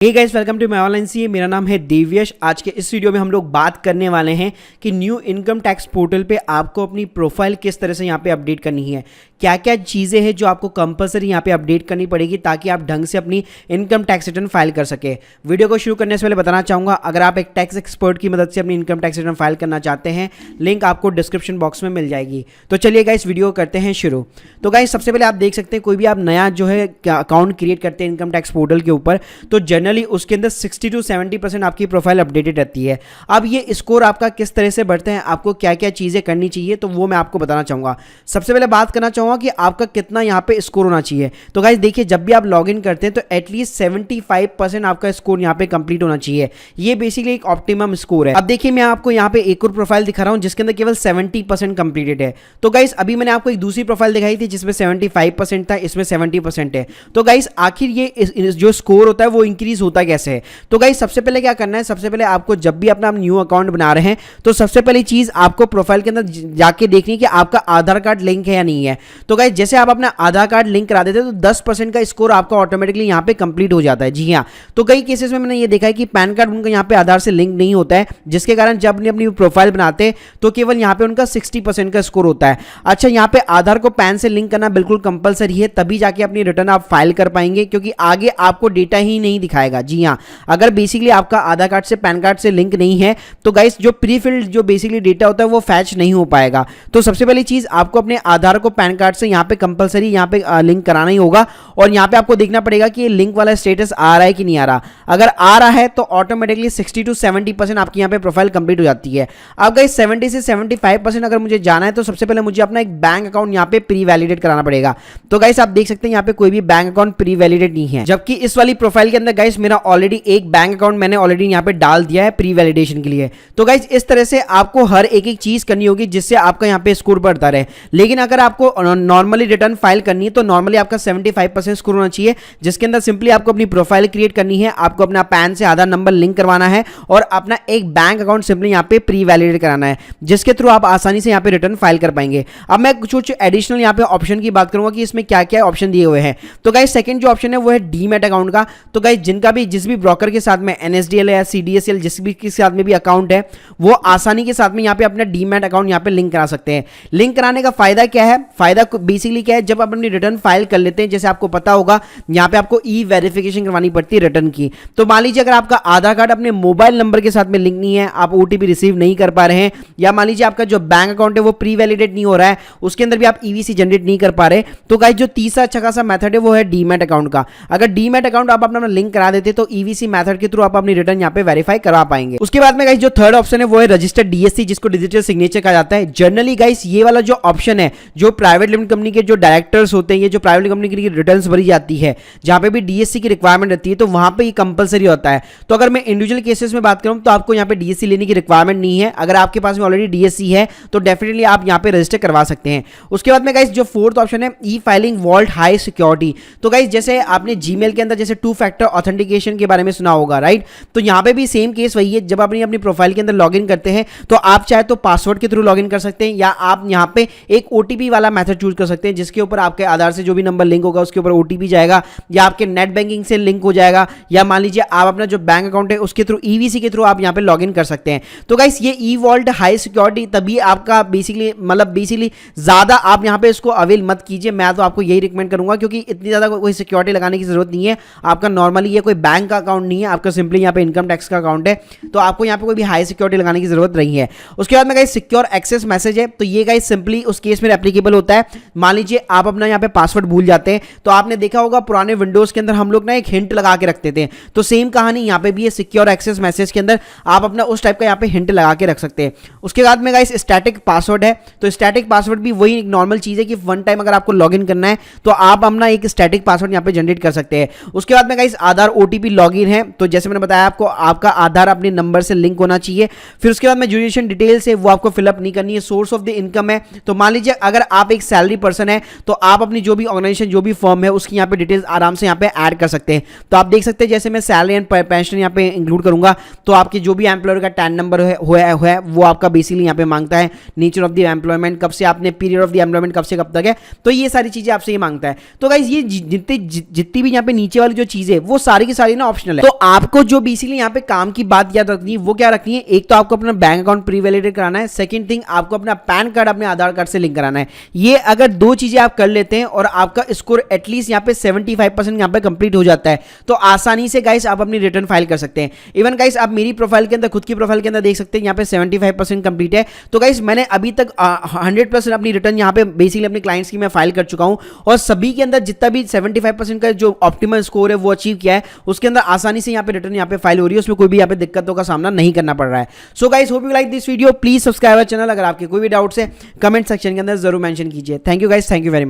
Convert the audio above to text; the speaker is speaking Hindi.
Hey guys, welcome to my online CA. मेरा नाम है देव्यश। आज के इस वीडियो में हम लोग बात करने वाले हैं कि न्यू इनकम टैक्स पोर्टल पे आपको अपनी प्रोफाइल किस तरह से यहाँ पे अपडेट करनी है, क्या क्या चीज़ें हैं जो आपको कंपलसरी यहाँ पे अपडेट करनी पड़ेगी ताकि आप ढंग से अपनी इनकम टैक्स रिटर्न फाइल कर सके। वीडियो को शुरू करने से पहले बताना चाहूँगा, अगर आप एक टैक्स एक्सपर्ट की मदद से अपनी इनकम टैक्स रिटर्न फाइल करना चाहते हैं, लिंक आपको डिस्क्रिप्शन बॉक्स में मिल जाएगी। तो चलिए गाइस, वीडियो करते हैं शुरू। तो गाइस, सबसे पहले आप देख सकते हैं कोई भी आप नया जो है अकाउंट क्रिएट करते हैं इनकम टैक्स पोर्टल के ऊपर, तो जनरली उसके अंदर 60 to 70% आपकी प्रोफाइल अपडेटेड रहती है। अब ये स्कोर आपका किस तरह से बढ़ते हैं, आपको क्या क्या चीज़ें करनी चाहिए, तो वो मैं आपको बताना चाहूँगा। सबसे पहले बात करना चाहूँगा कि आपका कितना यहाँ पे स्कोर होना चाहिए। तो गाइस देखिए, जब भी आप लॉगिन करते हैं तो एटलीस्ट 75% आपका स्कोर यहाँ पे कंप्लीट होना चाहिए। ये बेसिकली एक ऑप्टिमम स्कोर है। अब देखिए, मैं आपको यहाँ पे एक और प्रोफाइल दिखा रहा हूँ जिसके अंदर केवल 70% कंप्लीटेड है। तो गाइस, अभी मैंने आपको एक दूसरी प्रोफाइल दिखाई थी जिसमें 75% था, इसमें 70% है। तो गाइस, आखिर ये जो स्कोर होता है वो इंक्रीज होता कैसे है? तो गाइस, सबसे पहले क्या करना है, सबसे पहले आपको जब भी अपना न्यू अकाउंट बना रहे हैं तो सबसे पहली चीज आपको प्रोफाइल के अंदर जाके देखनी है कि आपका आधार कार्ड लिंक है या नहीं है। तो गाइस, जैसे आप अपना आधार कार्ड लिंक करा देते हैं तो 10% का स्कोर आपका ऑटोमेटिकली यहाँ पे कंप्लीट हो जाता है। जी हाँ, तो कई केसेस में मैंने ये देखा है कि पैन कार्ड उनका यहाँ पे आधार से लिंक नहीं होता है, जिसके कारण जब अपनी प्रोफाइल बनाते हैं तो केवल यहाँ पे उनका 60% का स्कोर होता है। अच्छा, यहाँ पे आधार को पैन से लिंक करना बिल्कुल कंपलसरी है, तभी जाके अपनी रिटर्न आप फाइल कर पाएंगे, क्योंकि आगे आपको डेटा ही नहीं दिखाएगा। जी हाँ, अगर बेसिकली आपका आधार कार्ड से पैन कार्ड से लिंक नहीं है तो गाइस, जो प्री फिल्ड जो बेसिकली डेटा होता है वो फैच नहीं हो पाएगा। तो सबसे पहली चीज आपको अपने आधार को पैन कार्ड से यहाँ पे कंपलसरी यहाँ पे लिंक कराना ही होगा, और यहाँ पे आपको देखना पड़ेगा कि ये लिंक वाला स्टेटस आ रहा है कि नहीं आ रहा। अगर आ रहा है तो ऑटोमेटिकली 60 to 70% आपकी यहाँ पे प्रोफाइल कंप्लीट हो जाती है। अब गाइस, 70 से 75% अगर मुझे जाना है तो सबसे पहले मुझे अपना एक बैंक अकाउंट यहाँ पे प्री वैलिडेट कराना पड़ेगा। तो गाइस, आप देख सकते हैं यहाँ पे कोई भी बैंक अकाउंट प्री वैलिडेट नहीं है, जबकि इस वाली प्रोफाइल के अंदर गाइस मेरा ऑलरेडी एक बैंक अकाउंट मैंने ऑलरेडी यहाँ पे डाल दिया है प्री वैलिडेशन के लिए। तो गाइस, इस तरह से आपको हर एक चीज करनी होगी जिससे आपका यहाँ पे स्कोर बढ़ता रहे। लेकिन अगर आपको नॉर्मली रिटर्न फाइल करनी है तो नॉर्मली आपका 75% स्कोर होना चाहिए, जिसके अंदर सिंपली आपको अपनी प्रोफाइल क्रिएट करनी है, आपको अपना पैन से आधार नंबर लिंक करवाना है और अपना एक बैंक अकाउंट सिंपली यहाँ पे प्री वैलिडेट कराना है, जिसके थ्रू आप आसानी से यहाँ पे रिटर्न फाइल कर पाएंगे। अब मैं कुछ एडिशनल यहाँ पे ऑप्शन की बात करूंगा कि इसमें क्या क्या ऑप्शन दिए हुए हैं। तो गाइस, सेकंड जो ऑप्शन है वो है डीमैट अकाउंट का। तो गाइस, जिनका भी जिस भी ब्रोकर के साथ में NSDL या CDSL जिस भी के साथ में भी अकाउंट है, वो आसानी के साथ में यहाँ पे अपना डीमैट अकाउंट यहाँ पे लिंक करा सकते हैं। लिंक कराने का फायदा क्या है? फायदा बेसिकली क्या है, जब आप अपनी रिटर्न फाइल कर लेते हैं, जैसे आपको पता होगा यहाँ पे आपको ई वेरिफिकेशन करवानी पड़ती है रिटर्न की। तो मान लीजिए अगर आपका आधार कार्ड अपने मोबाइल नंबर के साथ में लिंक नहीं है, आप OTP रिसीव नहीं कर पा रहे हैं, या मान लीजिए आपका जो बैंक अकाउंट है वो प्री वैलिडेट नहीं हो रहा है, उसके अंदर भी आप EVC जनरेट नहीं कर पा रहे, तो गाइस जो तीसरा अच्छा खासा मेथड है वो है डीमैट अकाउंट का। अगर डीमैट अकाउंट आप अपना लिंक करा देते तो EVC मेथड के थ्रू आप अपनी रिटर्न यहाँ पे वेरीफाई करवा पाएंगे। उसके बाद में गाइस जो थर्ड ऑप्शन है वो है रजिस्टर्ड DSC, जिसको डिजिटल सिग्नेचर कहा जाता है। जनरली गाइस, ये वाला जो ऑप्शन है, जो प्राइवेट लिमिटेड कंपनी के जो डायरेक्टर्स होते हैं, ये जो प्राइवेट कंपनी की रिटर्न्स भरी जाती है, जहां पे भी DSC की रिक्वायरमेंट रहती है, तो वहां पे ये कंपलसरी होता है। तो अगर मैं इंडिविजुअल केसेस में बात करूं तो आपको यहाँ पे DSC लेने की रिक्वायरमेंट नहीं है। अगर आपके पास में ऑलरेडी DSC है तो डेफिनेटली आप यहाँ पे रजिस्टर करवा सकते हैं। उसके बाद में गाइस जो फोर्थ ऑप्शन है e filing vault high security. तो गाइस, जैसे आपने जीमेल के अंदर जैसे 2 फैक्टर ऑथेंटिकेशन के बारे में सुना होगा, राइट? तो यहाँ पे भी सेम केस वही है। जब अपनी प्रोफाइल के अंदर लॉगिन करते हैं तो आप चाहे तो पासवर्ड के थ्रू लॉगिन कर सकते हैं, या आप यहाँ पे एक OTP वाला मेथड चूज कर सकते हैं, जिसके ऊपर आपके आधार से जो भी नंबर लिंक होगा उसके ऊपर OTP जाएगा, या आपके नेट बैंकिंग से लिंक हो जाएगा, या मान लीजिए आप अपना जो बैंक अकाउंट है उसके थ्रू EVC के थ्रू आप यहाँ पे लॉगिन कर सकते हैं। तो गाइस, ये ई वॉल्ट हाई सिक्योरिटी तभी आपका बेसिकली ज्यादा आप यहाँ पे इसको अवेल मत कीजिए। मैं तो आपको यही रिकमेंड करूंगा, क्योंकि इतनी ज्यादा कोई सिक्योरिटी लगाने की जरूरत नहीं है। आपका नॉर्मली ये कोई बैंक का अकाउंट नहीं है, आपका सिंपली यहाँ पे इनकम टैक्स का अकाउंट है, तो आपको यहाँ पे कोई भी हाई सिक्योरिटी लगाने की जरूरत नहीं है। उसके बाद में गाइस सिक्योर एक्सेस मैसेज है। तो ये गाइस सिंपली उस केस में एप्लीकेबल होता है, मान लीजिए आप अपना यहाँ पे पासवर्ड भूल जाते हैं। तो आपने देखा होगा पुराने विंडोज के अंदर हम लोग ना एक हिंट लगा के रखते थे, तो सेम कहानी यहाँ पे भी है। सिक्योर एक्सेस मैसेज के अंदर आप अपना उस टाइप का यहाँ पे हिंट लगा के रख सकते हैं। उसके बाद में गाइस स्टैटिक पासवर्ड है। तो स्टैटिक पासवर्ड भी वही एक नॉर्मल चीज है कि वन टाइम अगर आपको लॉगिन करना है तो आप अपना एक स्टैटिक पासवर्ड यहाँ पे जनरेट कर सकते हैं। उसके बाद में गाइस आधार OTP लॉगिन है। तो जैसे मैंने बताया आपको, आपका आधार अपने नंबर से लिंक होना चाहिए। फिर उसके बाद में जुडिशियल डिटेल्स है वो आपको फिलअप नहीं करनी है। सोर्स ऑफ द इनकम है, तो मान लीजिए अगर आप एक सैलरी पर्सन है तो आप अपनी जो भी ऑर्गेनाइजेशन जो भी फर्म है उसकी यहाँ पे डिटेल्स आराम से यहाँ पे ऐड कर सकते हैं। तो आप देख सकते हैं जैसे मैं सैलरी एंड पेंशन यहाँ पे इंक्लूड करूंगा तो आपके जो भी एम्प्लॉयर का टैन नंबर है वो आपका बेसिकली यहाँ पे मांगता है। नेचर ऑफ द एम्प्लॉयमेंट, कब से आपने पीरियड ऑफ द एम्प्लॉयमेंट कब से कब तक है, तो ये सारी चीजें आपसे ये मांगता है। तो गाइस ये जितनी भी यहाँ पे नीचे वाली जो चीजें वो सारी की सारी ना ऑप्शनल है। तो आपको जो बेसिकली यहाँ पे काम की बात याद रखनी है वो क्या रखनी है, एक तो आपको अपना बैंक अकाउंट प्री वैलिडेट कराना है, सेकंड थिंग आपको अपना पैन कार्ड अपने आधार कार्ड से लिंक कराना है। ये अगर दो चीजें आप कर लेते हैं और आपका स्कोर एटलीस्ट यहाँ पे 75% यहाँ पे कंप्लीट हो जाता है, तो आसानी से गाइस आप अपनी रिटर्न फाइल कर सकते हैं। इवन गाइस आप मेरी प्रोफाइल के अंदर, खुद की प्रोफाइल के अंदर देख सकते हैं यहाँ पे 75% कंप्लीट है। तो गाइस मैंने अभी तक 100% अपनी रिटर्न यहाँ पे बेसिकली अपने क्लाइंट्स की मैं फाइल कर चुका हूँ, और सभी के अंदर जितना भी 75% का जो ऑप्टिमल स्कोर है वो अचीव किया है, उसके अंदर आसानी से यहाँ पे रिटर्न यहाँ पे फाइल हो रही है, उसमें कोई भी यहाँ पे दिक्कतों का सामना नहीं करना पड़ रहा है। So guys hope you like this video, please subscribe channel. अगर आपके कोई भी डाउट्स है कमेंट सेक्शन के अंदर जरूर मेंशन कीजिए। Thank you guys, thank you very much.